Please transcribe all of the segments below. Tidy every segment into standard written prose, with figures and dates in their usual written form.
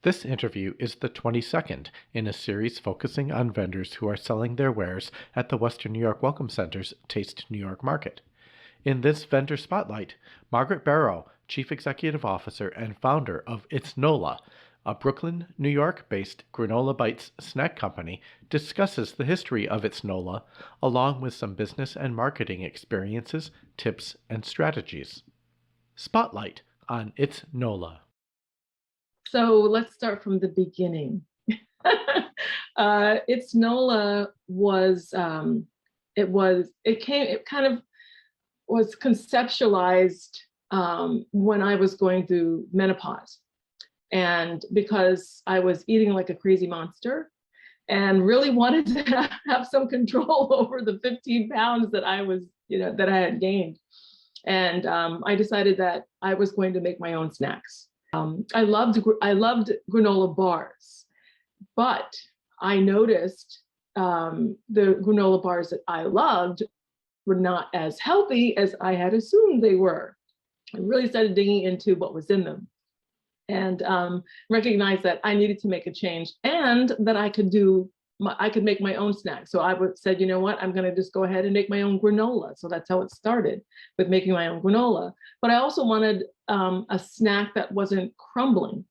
This interview is the 22nd in a series focusing on vendors who are selling their wares at the Western New York Welcome Center's Taste New York Market. In this vendor spotlight, Margaret Barrow, Chief Executive Officer and founder of It's Nola, a Brooklyn, New York-based granola bites snack company, discusses the history of It's Nola, along with some business and marketing experiences, tips, and strategies. Spotlight on It's Nola. So let's start from the beginning. It's Nola was it kind of was conceptualized when I was going through menopause, and because I was eating like a crazy monster and really wanted to have some control over the 15 pounds that I was, that I had gained. And I decided that I was going to make my own snacks. I loved granola bars, but I noticed the granola bars that I loved were not as healthy as I had assumed they were. I really started digging into what was in them, and recognized that I needed to make a change, and that I could make my own snacks. So I said, you know what, I'm going to just go ahead and make my own granola. So that's how it started, with making my own granola. But I also wanted a snack that wasn't crumbling,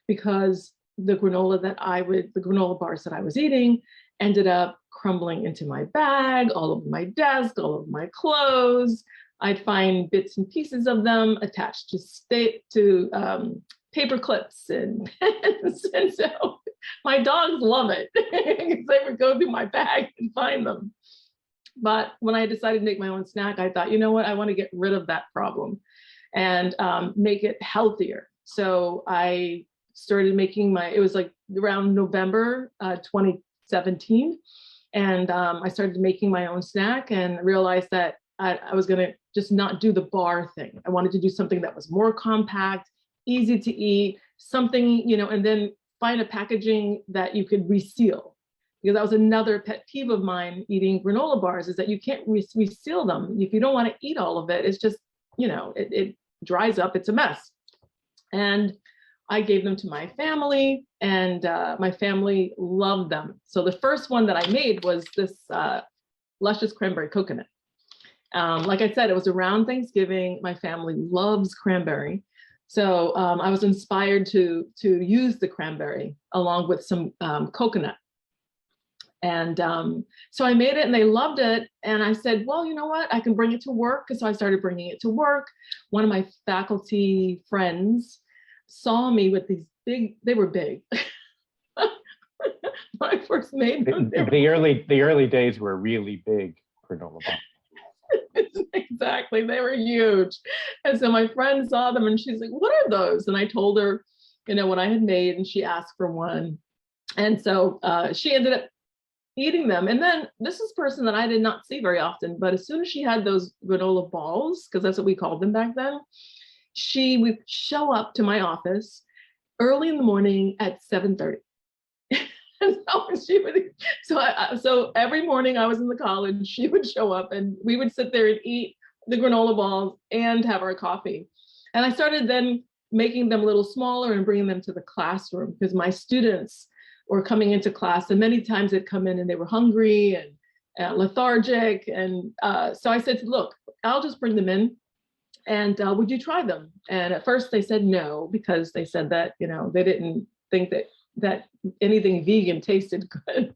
because the granola bars that I was eating ended up crumbling into my bag, all over my desk, all over my clothes. I'd find bits and pieces of them attached to paper clips and pens. And so my dogs love it because they would go through my bag and find them. But when I decided to make my own snack, I thought, you know what, I want to get rid of that problem and make it healthier. So I started making it was like around November 2017. And I started making my own snack and realized that I was going to just not do the bar thing. I wanted to do something that was more compact, easy to eat, something, and then find a packaging that you could reseal. Because that was another pet peeve of mine eating granola bars, is that you can't reseal them. If you don't want to eat all of it, it's just, it dries up, it's a mess. And I gave them to my family, and my family loved them. So the first one that I made was this luscious cranberry coconut. Like I said, it was around Thanksgiving. My family loves cranberry. So I was inspired to use the cranberry along with some coconut. And so I made it and they loved it. And I said, well, you know what? I can bring it to work. So I started bringing it to work. One of my faculty friends saw me with these they were big. When I first made them. The early days were really big granola bars. Exactly, they were huge. And so my friend saw them and she's like, what are those? And I told her, what I had made, and she asked for one. And so she ended up eating them. And then this is a person that I did not see very often, but as soon as she had those granola balls, because that's what we called them back then, she would show up to my office early in the morning at 7:30. So every morning I was in the college, she would show up and we would sit there and eat the granola balls and have our coffee. And I started then making them a little smaller and bringing them to the classroom, because my students were coming into class, and many times they'd come in and they were hungry and lethargic. And so I said, look, I'll just bring them in, and would you try them? And at first they said no, because they said that, they didn't think that anything vegan tasted good.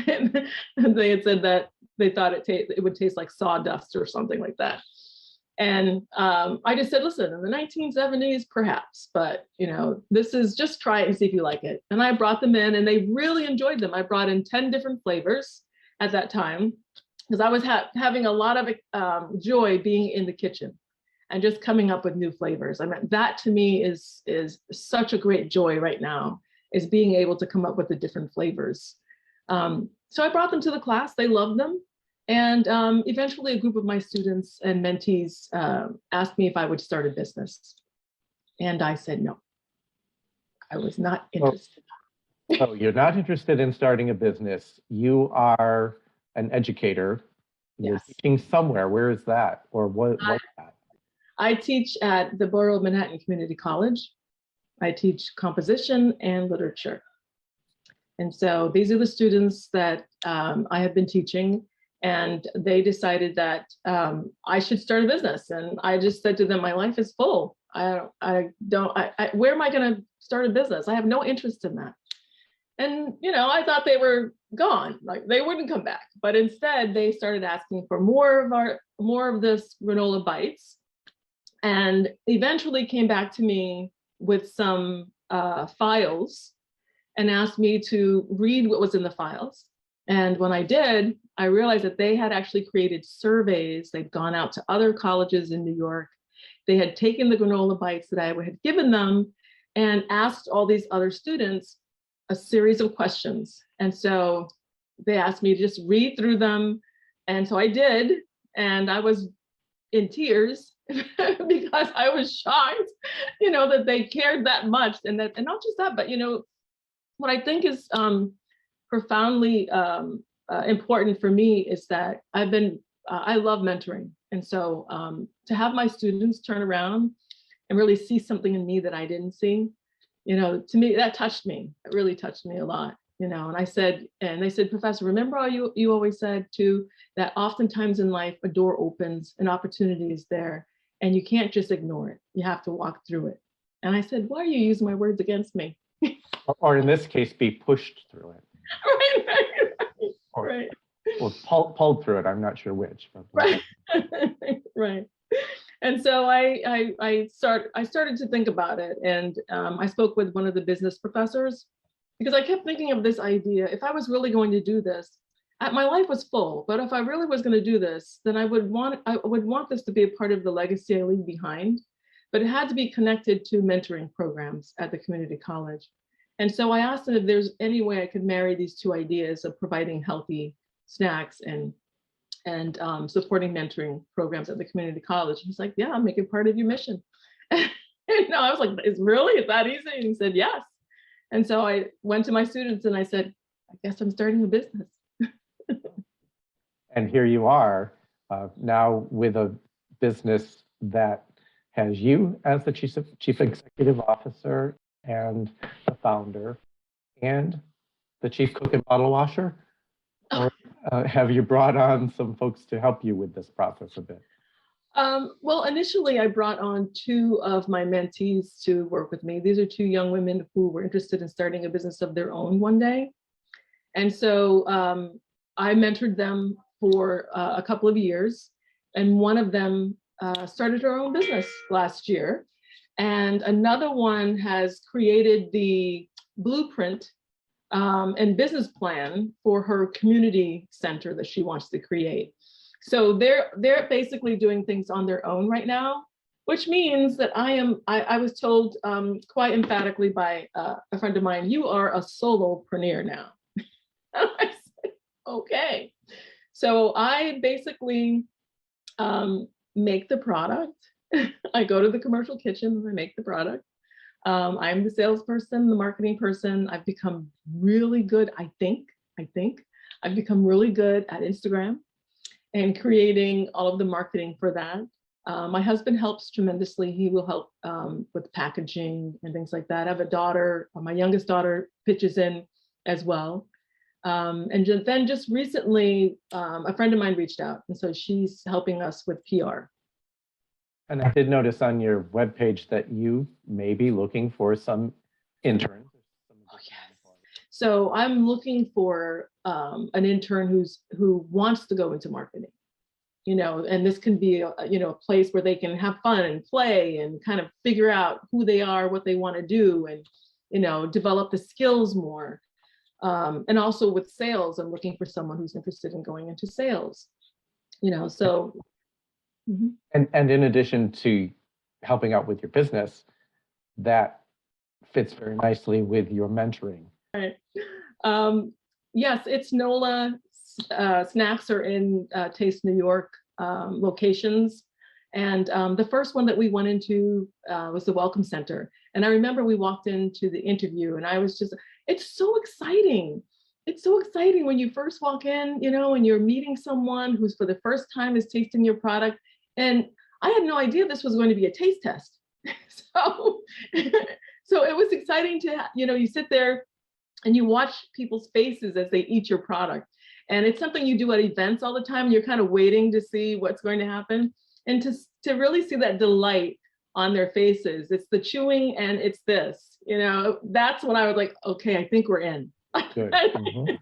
And they had said that they thought it would taste like sawdust or something like that. And I just said, listen, in the 1970s, perhaps, but this is just try it and see if you like it. And I brought them in and they really enjoyed them. I brought in 10 different flavors at that time, because I was having a lot of joy being in the kitchen and just coming up with new flavors. I mean, that to me is such a great joy right now, is being able to come up with the different flavors. So I brought them to the class, they loved them. And eventually a group of my students and mentees asked me if I would start a business. And I said, no, I was not interested. Oh, you're not interested in starting a business. You are an educator. You're Yes. teaching somewhere. Where is that? Or what's that? I teach at the Borough of Manhattan Community College. I teach composition and literature. And so these are the students that I have been teaching, and they decided that I should start a business. And I just said to them, my life is full. Where am I going to start a business? I have no interest in that. And, I thought they were gone, like they wouldn't come back. But instead, they started asking for more of this granola bites, and eventually came back to me with some files and asked me to read what was in the files. And when I did, I realized that they had actually created surveys. They'd gone out to other colleges in New York. They had taken the granola bites that I had given them and asked all these other students a series of questions. And so they asked me to just read through them. And so I did, and I was in tears because I was shocked, that they cared that much. And not just that, but what I think is profoundly important for me is that I love mentoring. And so to have my students turn around and really see something in me that I didn't see, to me, that touched me. It really touched me a lot, and they said, Professor, remember how you always said too, that oftentimes in life, a door opens, an opportunity is there, and you can't just ignore it. You have to walk through it. And I said, why are you using my words against me? Or in this case, be pushed through it. Right. Or pulled through it. I'm not sure which. But Right. Right. And so I started to think about it, and I spoke with one of the business professors, because I kept thinking of this idea. If I was really going to do this, my life was full, but if I really was going to do this, then I would want this to be a part of the legacy I leave behind, but it had to be connected to mentoring programs at the community college. And so I asked him if there's any way I could marry these two ideas of providing healthy snacks and supporting mentoring programs at the community college. He's like, yeah, I'll make it part of your mission. I was like, is that easy? And he said, yes. And so I went to my students and I said, I guess I'm starting a business. And here you are now with a business that has you as the chief executive officer and the founder and the chief cook and bottle washer. Or have you brought on some folks to help you with this process a bit? Well, initially I brought on two of my mentees to work with me. These are two young women who were interested in starting a business of their own one day. And so I mentored them for a couple of years, and one of them started her own business last year. And another one has created the blueprint and business plan for her community center that she wants to create. So they're basically doing things on their own right now, which means that I was told quite emphatically by a friend of mine, you are a solopreneur now. I said, okay. So I basically make the product. I go to the commercial kitchen and I make the product. I'm the salesperson, the marketing person. I've become really good, I think. I've become really good at Instagram and creating all of the marketing for that. My husband helps tremendously. He will help with packaging and things like that. I have a daughter, my youngest daughter pitches in as well. And then just recently, a friend of mine reached out, and so she's helping us with PR. And I did notice on your webpage that you may be looking for some interns. Oh, yes. So I'm looking for an intern who wants to go into marketing, and this can be a place where they can have fun and play and kind of figure out who they are, what they want to do, and develop the skills more. And also with sales, I'm looking for someone who's interested in going into sales, so. Mm-hmm. And in addition to helping out with your business, that fits very nicely with your mentoring. Right. Yes, it's Nola. Snacks are in Taste New York locations. And the first one that we went into was the Welcome Center. And I remember we walked into the interview and I was just, it's so exciting. It's so exciting when you first walk in, and you're meeting someone who's for the first time is tasting your product. And I had no idea this was going to be a taste test. So So it was exciting to, you sit there and you watch people's faces as they eat your product. And it's something you do at events all the time. You're kind of waiting to see what's going to happen. And to really see that delight on their faces, it's the chewing and it's this, that's when I was like, okay, I think we're in. Good. Mm-hmm.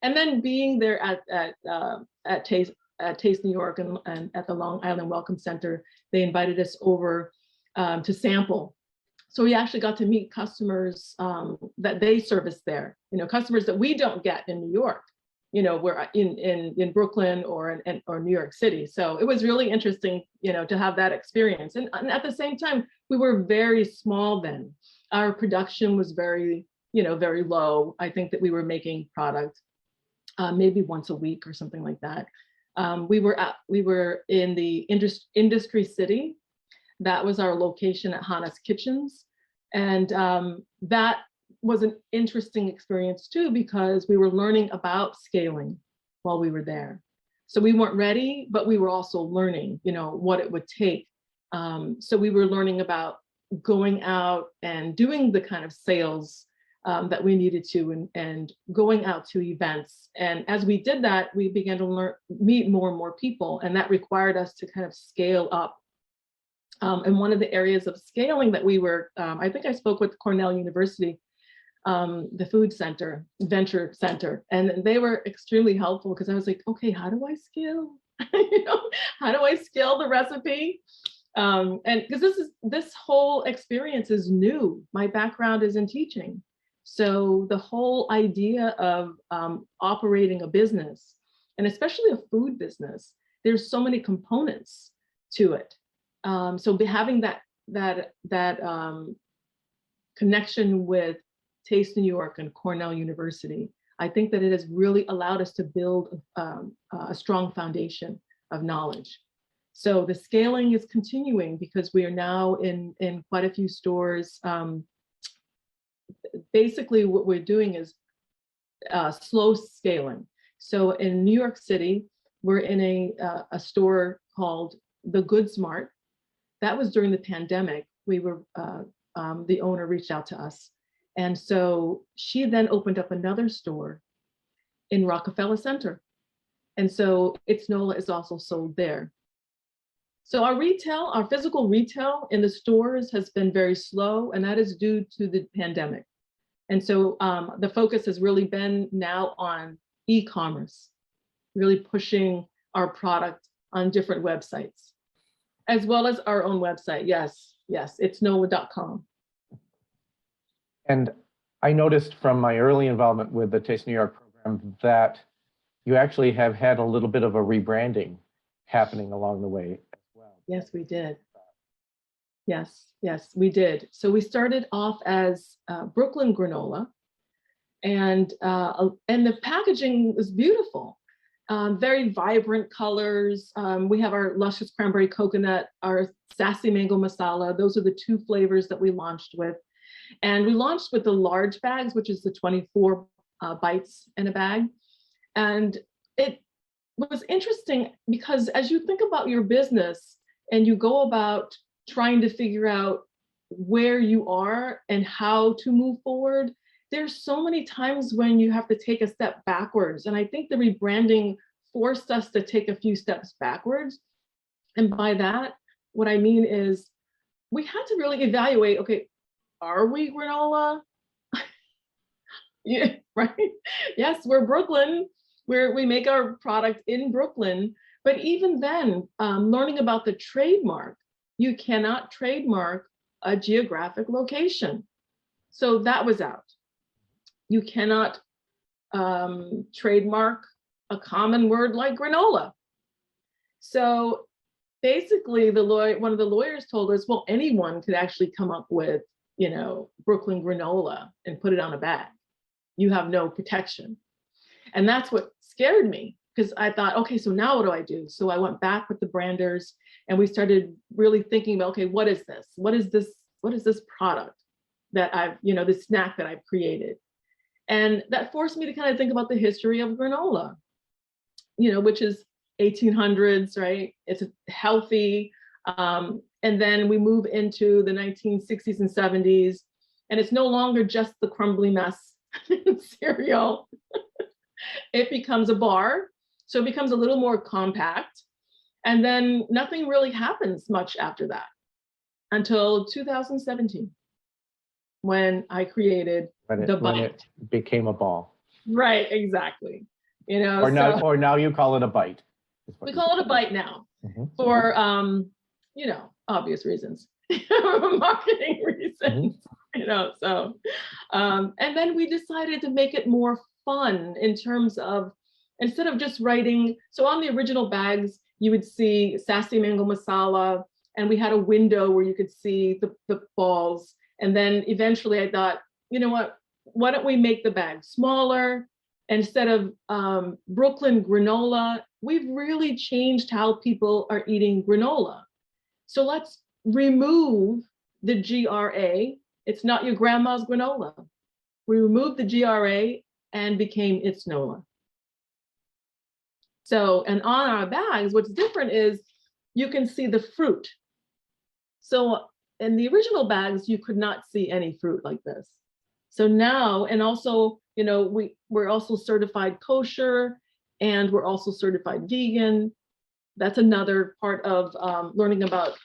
And then being there at Taste New York and at the Long Island Welcome Center, they invited us over to sample. So we actually got to meet customers that they service there, customers that we don't get in New York, we're in Brooklyn or New York City. So it was really interesting, to have that experience. And at the same time, we were very small then. Our production was very low. I think that we were making product maybe once a week or something like that. We were in the industry city. That was our location at Hannah's Kitchens. And that was an interesting experience too, because we were learning about scaling while we were there. So we weren't ready, but we were also learning, what it would take. So we were learning about going out and doing the kind of sales that we needed to, and going out to events. And as we did that, we began to meet more and more people, and that required us to kind of scale up. And one of the areas of scaling that we were, I think I spoke with Cornell University, the food center, venture center, and they were extremely helpful, because I was like, okay, how do I scale? How do I scale the recipe? And because this whole experience is new. My background is in teaching. So the whole idea of operating a business, and especially a food business, there's so many components to it. So having that connection with Taste New York and Cornell University, I think that it has really allowed us to build a strong foundation of knowledge. So the scaling is continuing, because we are now in quite a few stores. Basically, what we're doing is slow scaling. So in New York City, we're in a store called the Goods Mart. That was during the pandemic. We were the owner reached out to us, and so she then opened up another store in Rockefeller Center, and so its Nola is also sold there. So our physical retail in the stores has been very slow, and that is due to the pandemic. And so the focus has really been now on e-commerce, really pushing our product on different websites, as well as our own website. Yes, it's nola.com. And I noticed from my early involvement with the Taste New York program that you actually have had a little bit of a rebranding happening along the way as well. Yes, we did. Yes, we did. So we started off as Brooklyn granola, and the packaging was beautiful, very vibrant colors. We have our luscious cranberry coconut, our sassy mango masala. Those are the two flavors that we launched with, and we launched with the large bags, which is the 24 bites in a bag, and it was interesting because as you think about your business and you go about trying to figure out where you are and how to move forward, there's so many times when you have to take a step backwards. And I think the rebranding forced us to take a few steps backwards. And by that, what I mean is we had to really evaluate, okay, are we granola? Yeah, right? Yes, we're Brooklyn, where we make our product in Brooklyn. But even then, learning about the trademark, you cannot trademark a geographic location. So that was out. You cannot trademark a common word like granola. So basically, one of the lawyers told us, well, anyone could actually come up with, Brooklyn granola and put it on a bag. You have no protection. And that's what scared me, because I thought, okay, so now what do I do? So I went back with the branders, and we started really thinking about, okay, what is this? What is this product that I've, this snack that I've created? And that forced me to kind of think about the history of granola, which is 1800s, right? It's healthy. And then we move into the 1960s and 70s, and it's no longer just the crumbly mess cereal. It becomes a bar, so it becomes a little more compact. And then nothing really happens much after that until 2017, when I created the when bite. it became a ball. Right, exactly. You know, Or now you call it a bite. We call it a bite now for you know, obvious reasons, marketing reasons. You know, so and then we decided to make it more fun in terms of, instead of just writing, so on the original bags you would see sassy mango masala, and we had a window where you could see the balls. And then eventually I thought, you know what, why don't we make the bag smaller? Instead of Brooklyn granola, we've really changed how people are eating granola. So let's remove the GRA. It's not your grandma's granola. We removed the GRA and became It's Nola. So, and on our bags, what's different is you can see the fruit. So in the original bags, you could not see any fruit like this. So now, and also, you know, we're also certified kosher, and we're also certified vegan. That's another part of learning about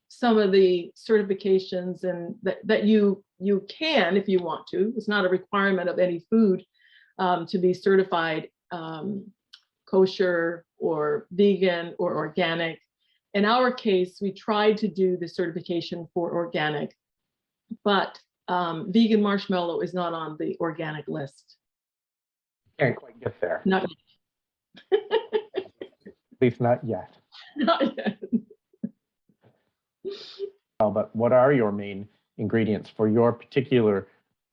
some of the certifications, and that you can, if you want to. It's not a requirement of any food to be certified kosher or vegan or organic. In our case, we tried to do the certification for organic, but vegan marshmallow is not on the organic list. Can't quite get there. Not At least not yet. not yet. But what are your main ingredients for your particular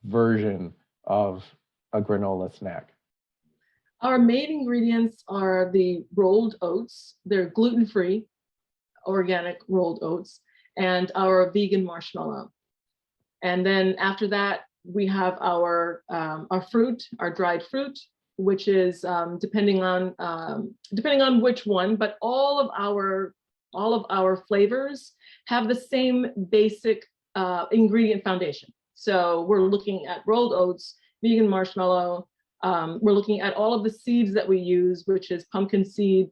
version of a granola snack? Our main ingredients are the rolled oats. They're gluten-free, organic rolled oats, and our vegan marshmallow. And then after that, we have our fruit, our dried fruit, which is depending on which one, but all of our flavors have the same basic ingredient foundation. So we're looking at rolled oats, vegan marshmallow. We're looking at all of the seeds that we use, which is pumpkin seed,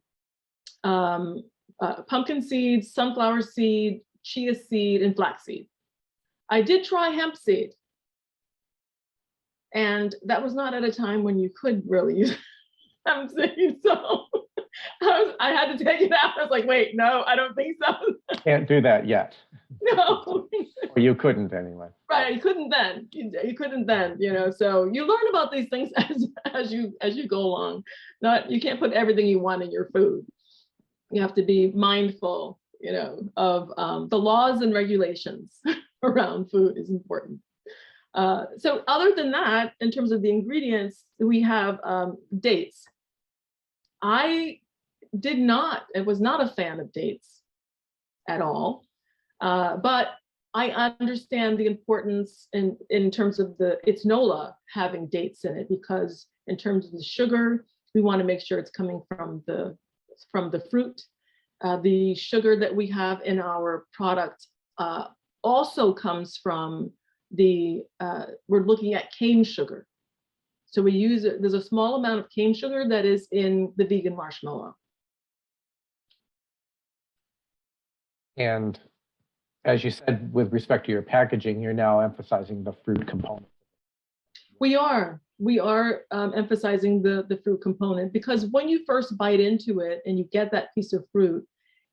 sunflower seed, chia seed, and flaxseed. I did try hemp seed, and that was not at a time when you could really use hemp seed, so I had to take it out. I was like, wait, no, I don't think so. Can't do that yet. No. Or you couldn't anyway. Right, you couldn't then. You couldn't then, you know. So you learn about these things as you go along. You can't put everything you want in your food. You have to be mindful, you know, of the laws and regulations around food is important. So other than that, in terms of the ingredients, we have dates. I was not a fan of dates at all, but I understand the importance in terms of It's Nola having dates in it, because in terms of the sugar, we want to make sure it's coming from the fruit. The sugar that we have in our product also comes from we're looking at cane sugar. So there's a small amount of cane sugar that is in the vegan marshmallow. And as you said, with respect to your packaging, you're now emphasizing the fruit component. We are emphasizing the fruit component, because when you first bite into it and you get that piece of fruit,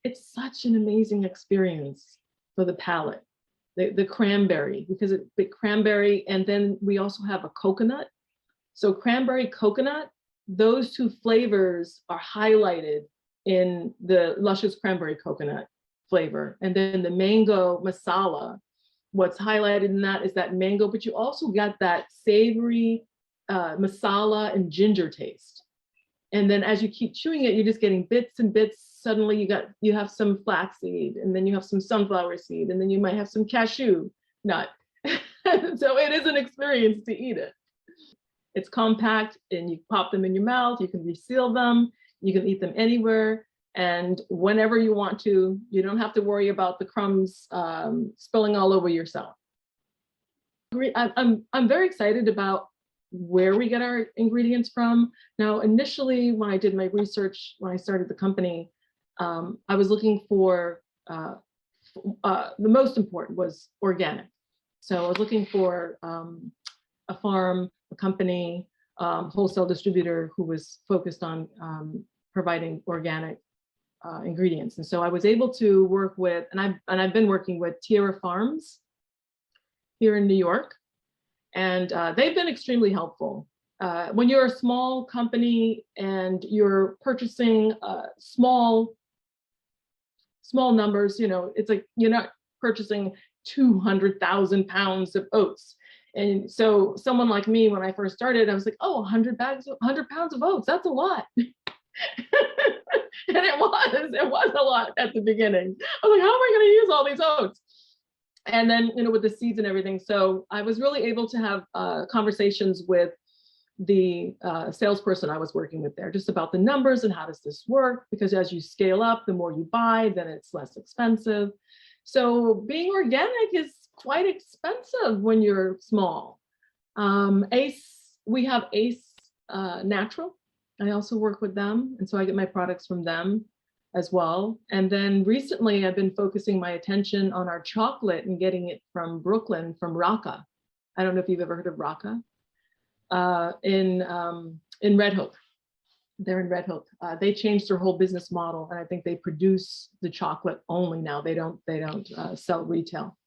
it's such an amazing experience for the palate. The cranberry, because the cranberry, and then we also have a coconut. So cranberry, coconut, those two flavors are highlighted in the luscious cranberry coconut flavor. And then the mango masala, what's highlighted in that is that mango, but you also got that savory masala and ginger taste. And then as you keep chewing it, you're just getting bits and bits. Suddenly you have some flaxseed, and then you have some sunflower seed, and then you might have some cashew nut. So it is an experience to eat it. It's compact, and you pop them in your mouth. You can reseal them. You can eat them anywhere. And whenever you want to, you don't have to worry about the crumbs spilling all over yourself. I'm very excited about where we get our ingredients from. Now, initially, when I did my research, when I started the company, I was looking for, the most important was organic. So I was looking for a farm, a company, wholesale distributor who was focused on providing organic ingredients. And so I was able to work with, and I've been working with Tierra Farms here in New York, and they've been extremely helpful. When you're a small company and you're purchasing small numbers, you know, it's like you're not purchasing 200,000 pounds of oats. And so someone like me, when I first started, I was like, oh, 100 pounds of oats, that's a lot. And it was a lot at the beginning. I was like, how am I going to use all these oats? And then, you know, with the seeds and everything. So I was really able to have conversations with the salesperson I was working with there, just about the numbers and how does this work? Because as you scale up, the more you buy, then it's less expensive. So being organic is quite expensive when you're small. We have Ace Natural. I also work with them, and so I get my products from them as well. And then recently I've been focusing my attention on our chocolate and getting it from Brooklyn, from Rocca. I don't know if you've ever heard of Rocca. In Red Hook. They're in Red Hook. They changed their whole business model, and I think they produce the chocolate only now. They don't sell retail,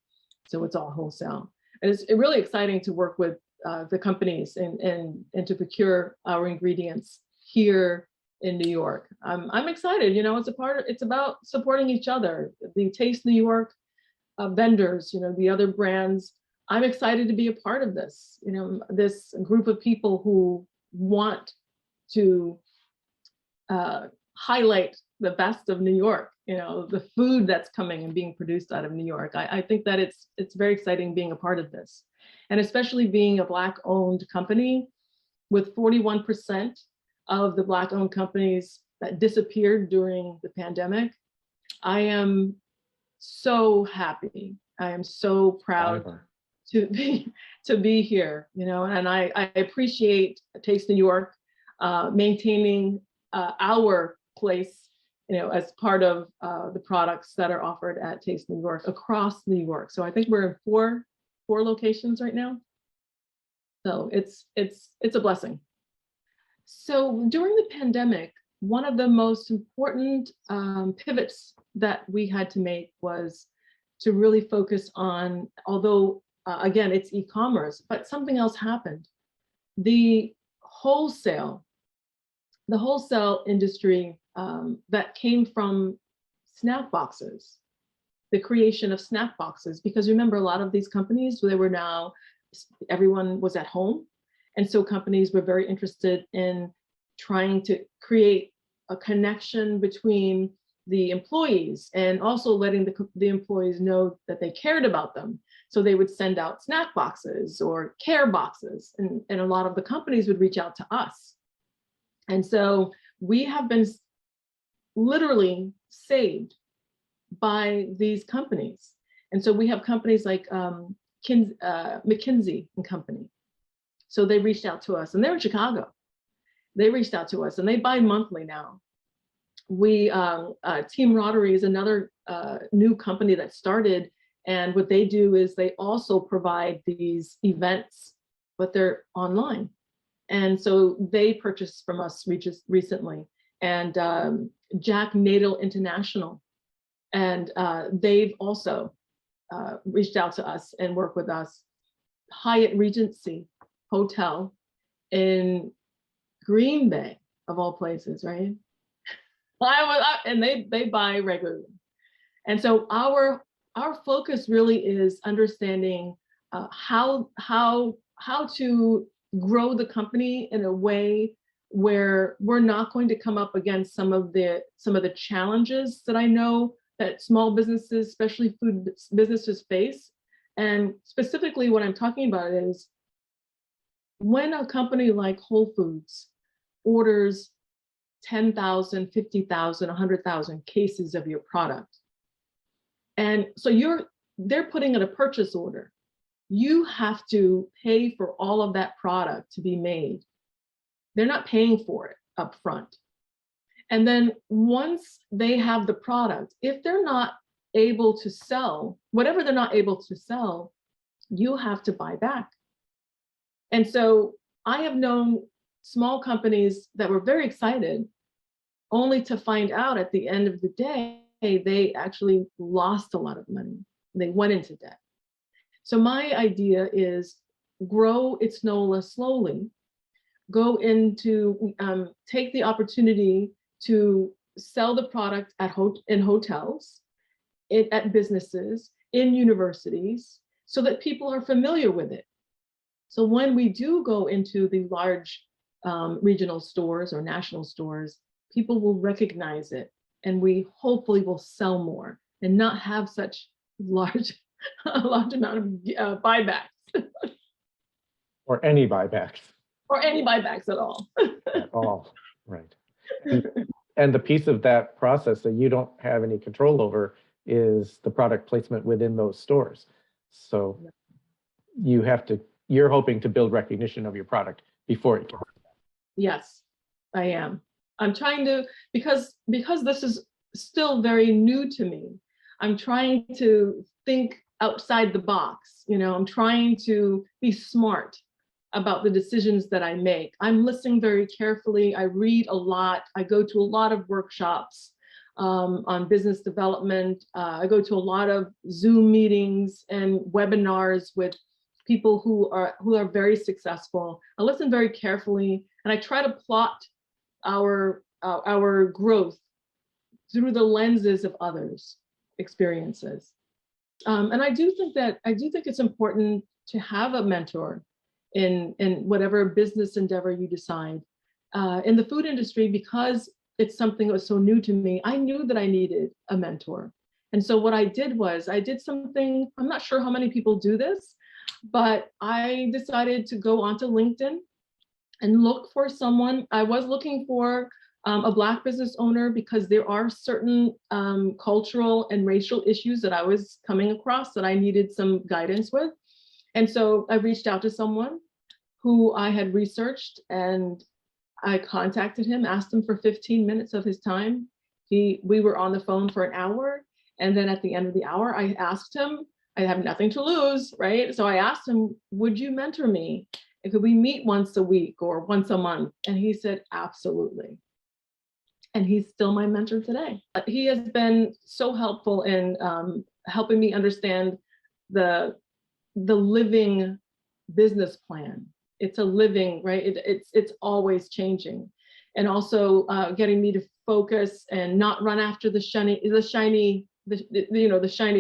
so it's all wholesale. And it's really exciting to work with the companies and to procure our ingredients here in New York. I'm excited. You know, it's about supporting each other. The Taste New York vendors, you know, the other brands. I'm excited to be a part of this. You know, this group of people who want to highlight the best of New York. You know, the food that's coming and being produced out of New York. I think that it's very exciting being a part of this, and especially being a Black-owned company, with 41% of the Black-owned companies that disappeared during the pandemic. I am so happy. I am so proud to be here, you know, and I appreciate Taste New York maintaining our place, you know, as part of the products that are offered at Taste New York across New York. So I think we're in four locations right now. So it's a blessing. So during the pandemic, one of the most important pivots that we had to make was to really focus on, although again, it's e-commerce, but something else happened. The wholesale industry that came from snack boxes, the creation of snack boxes, because remember, a lot of these companies, everyone was at home. And so companies were very interested in trying to create a connection between the employees and also letting the employees know that they cared about them. So they would send out snack boxes or care boxes, and a lot of the companies would reach out to us. And so we have been literally saved by these companies. And so we have companies like McKinsey and Company. So they reached out to us, and they're in Chicago. They reached out to us, and they buy monthly now. Team Rotary is another new company that started, and what they do is they also provide these events, but they're online. And so they purchased from us recently, and Jack Nadal International, and they've also reached out to us and worked with us. Hyatt Regency Hotel in Green Bay, of all places, right? And they buy regularly. And so our focus really is understanding how to grow the company in a way where we're not going to come up against some of the challenges that I know that small businesses, especially food businesses, face. And specifically what I'm talking about is when a company like Whole Foods orders 10,000, 50,000, 100,000 cases of your product. And so they're putting in a purchase order. You have to pay for all of that product to be made. They're not paying for it up front. And then once they have the product, if they're not able to sell, whatever they're not able to sell, you have to buy back. And so I have known small companies that were very excited, only to find out at the end of the day, they actually lost a lot of money. They went into debt. So my idea is grow its Nola slowly, go into, take the opportunity to sell the product in hotels, at businesses, in universities, so that people are familiar with it. So when we do go into the large regional stores or national stores, people will recognize it, and we hopefully will sell more and not have such a large amount of buybacks. Or any buybacks. Or any buybacks at all. At all, right. And the piece of that process that you don't have any control over is the product placement within those stores. So you're hoping to build recognition of your product before it gets. Yes, I am. I'm trying to, because this is still very new to me, I'm trying to think outside the box. I'm trying to be smart about the decisions that I make. I'm listening very carefully. I read a lot. I go to a lot of workshops on business development. I go to a lot of Zoom meetings and webinars with people who are very successful. I listen very carefully, and I try to plot our growth through the lenses of others' experiences. And I do think it's important to have a mentor in whatever business endeavor you decide. In the food industry, because it's something that was so new to me, I knew that I needed a mentor. And so what I did was I did something, I'm not sure how many people do this, but I decided to go onto LinkedIn and look for someone. I was looking for a Black business owner because there are certain cultural and racial issues that I was coming across that I needed some guidance with. And so I reached out to someone who I had researched, and I contacted him, asked him for 15 minutes of his time. We were on the phone for an hour. And then at the end of the hour, I asked him, I have nothing to lose, right? So I asked him, would you mentor me? And could we meet once a week or once a month? And he said, absolutely. And he's still my mentor today. He has been so helpful in helping me understand the living business plan. It's a living, right? It's always changing. And also getting me to focus and not run after the shiny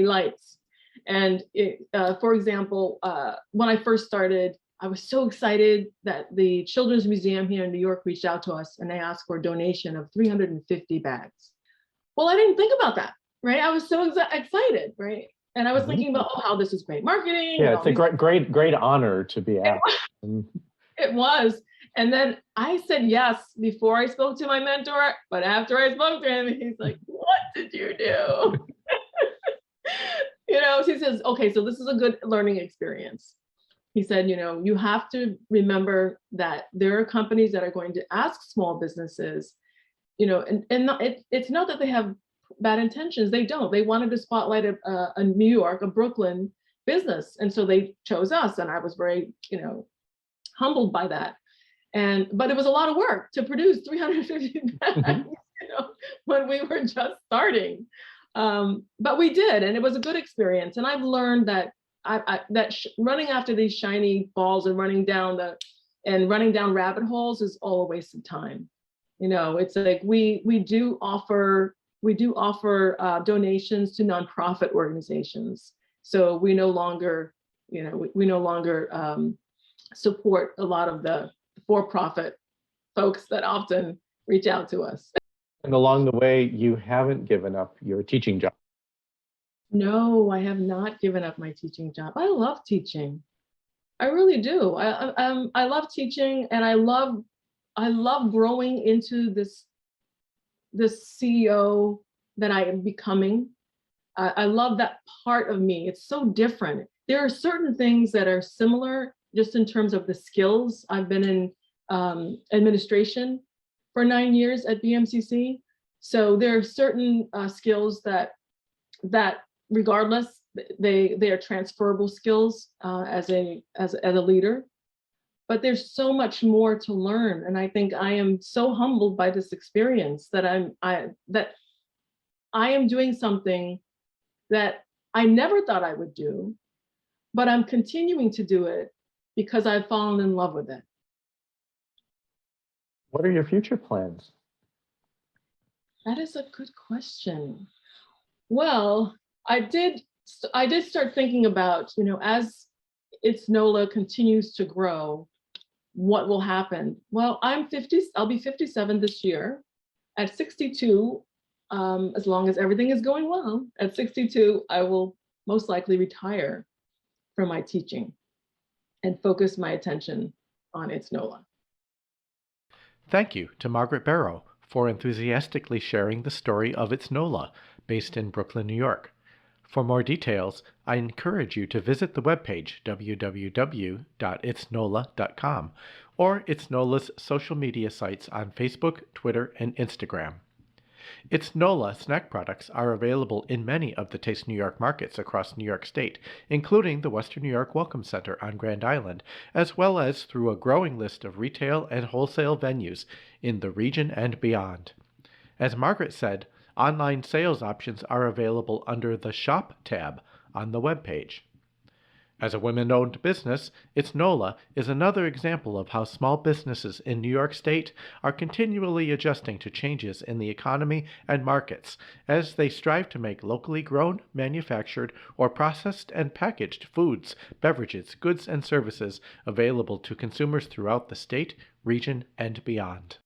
lights. And for example, when I first started, I was so excited that the Children's Museum here in New York reached out to us, and they asked for a donation of 350 bags. Well, I didn't think about that, right? I was so excited, right? And I was thinking about, how this is great marketing. Yeah, it's a great honor to be asked. It was. And then I said yes before I spoke to my mentor, but after I spoke to him, he's like, what did you do? He says, okay, so this is a good learning experience. He said, you have to remember that there are companies that are going to ask small businesses, and it's not that they have bad intentions. They don't. They wanted to spotlight a New York, a Brooklyn business. And so they chose us. And I was very, humbled by that. But it was a lot of work to produce 350 bags, when we were just starting. But we did, and it was a good experience. And I've learned that running after these shiny balls and running down rabbit holes is all a waste of time. It's like we do offer donations to nonprofit organizations. So we no longer support a lot of the for-profit folks that often reach out to us. And along the way, you haven't given up your teaching job. No, I have not given up my teaching job. I love teaching. I really do. I love teaching, and I love growing into this the CEO that I am becoming. I love that part of me. It's so different. There are certain things that are similar just in terms of the skills. I've been in administration for 9 years at BMCC. So there are certain skills that regardless, they are transferable skills as a leader. But there's so much more to learn, and I think I am so humbled by this experience that I am doing something that I never thought I would do, but I'm continuing to do it because I've fallen in love with it. What are your future plans? That is a good question. Well, I did start thinking about, as It's Nola continues to grow, what will happen? Well, I'm 50, I'll be 57 this year. At 62, as long as everything is going well, at 62, I will most likely retire from my teaching and focus my attention on It's Nola. Thank you to Margaret Barrow for enthusiastically sharing the story of It's Nola, based in Brooklyn, New York. For more details, I encourage you to visit the webpage www.itsnola.com or It's Nola's social media sites on Facebook, Twitter, and Instagram. It's Nola snack products are available in many of the Taste New York markets across New York State, including the Western New York Welcome Center on Grand Island, as well as through a growing list of retail and wholesale venues in the region and beyond. As Margaret said, online sales options are available under the Shop tab on the webpage. As a women-owned business, It's Nola is another example of how small businesses in New York State are continually adjusting to changes in the economy and markets as they strive to make locally grown, manufactured, or processed and packaged foods, beverages, goods, and services available to consumers throughout the state, region, and beyond.